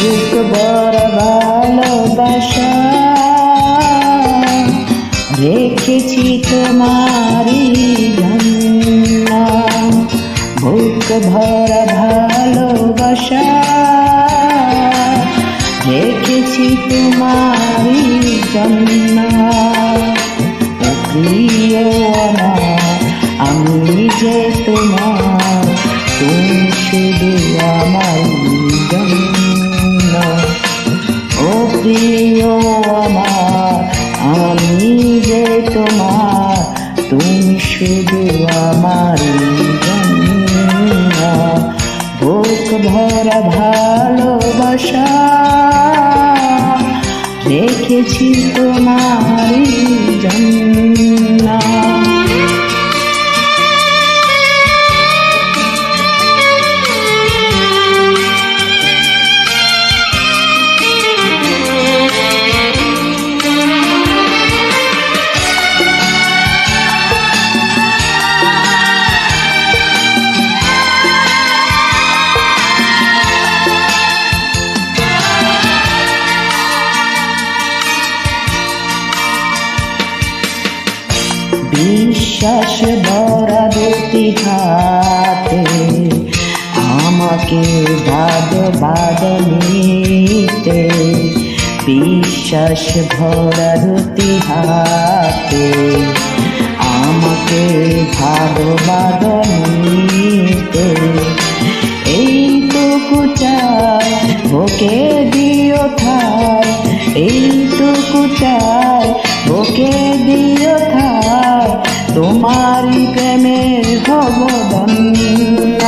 বুক ভরা ভালোবাসা রেখেছি তোমারই জন্য। বুক ভরা ভালোবাসা রেখেছি তোমারই জন্য। প্রিয় আমার, আমি যে তোমার, তুমি শুধু আমার জন্য। ও প্রিয় আমার, আমি যে তোমার, তুমি শুধু আমার জন্য। বুক ভরা ভালোবাসা রেখেছি তোমারই জন্য। বিশ্বাস ভরা দুটি হাতে আমাকে বাঁধনিতে। বিশ্বাস ভরা দুটি হাতে আমাকে বাঁধনিতে। এইটুকু চাই বুকে দিও ঠাই, এইটুকু চাই বুকে দিও ঠাই, তোমারই প্রেমের হব ধন্য।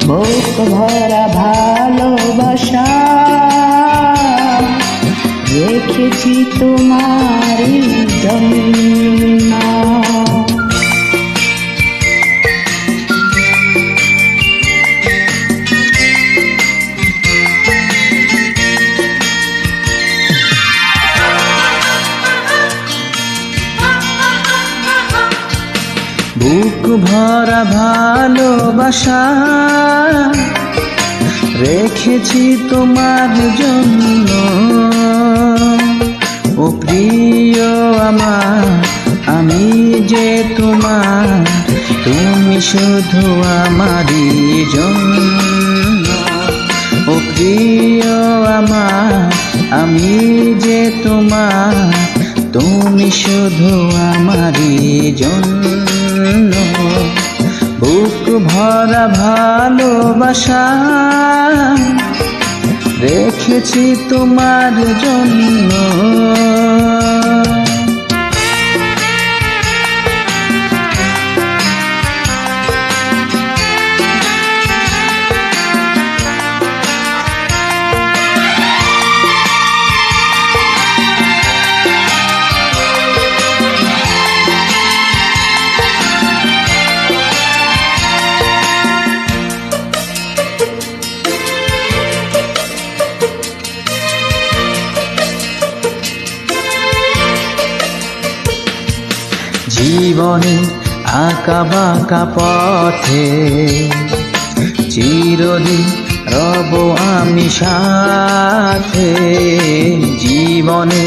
বুক ভরা ভালোবাসা রেখেছি তোমারই জন্য। বুক ভরা ভালোবাসা রেখেছি তোমার জন্য। ও প্রিয় আমার, আমি যে তোমার, তুমি শুধু আমারই জন্য। ও প্রিয় আমার, আমি যে তোমার, তুমি শুধু আমারই জন্য। বুক ভরা ভালোবাসা রেখেছি তোমার জন্য। জীবনে আঁকা বাঁকা পথে চিরদিন রব আমি সাথে। জীবনে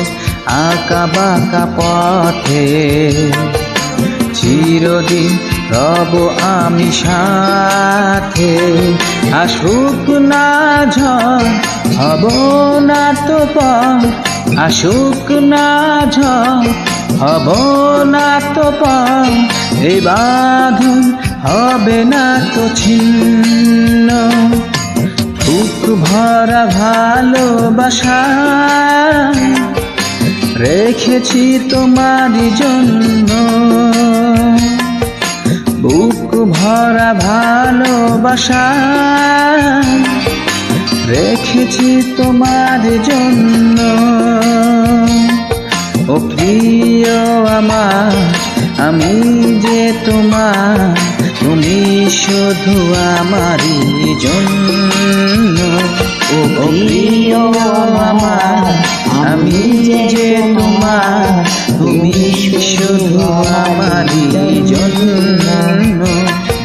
আঁকা বাঁকা পথে চিরদিন রব আমি সাথে। আসুক না ঝড় হব না তো পথ, আসুক না ঝড় হব না তো পথ। এই বাঁধন হবে না তো ছিন্ন। বুক ভরা ভালোবাসা রেখেছি তোমারই জন্য। বুক ভরা ভালোবাসা রেখেছি তোমার জন্য। ও প্রিয় আমার, আমি যে তোমার, তুমি শুধু আমারই জন্য। ও প্রিয় আমার, আমি যে তোমার, তুমি শুধু আমারই জন্য।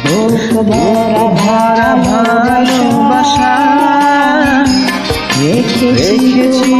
বুক ভরা ভালোবাসা রেখেছি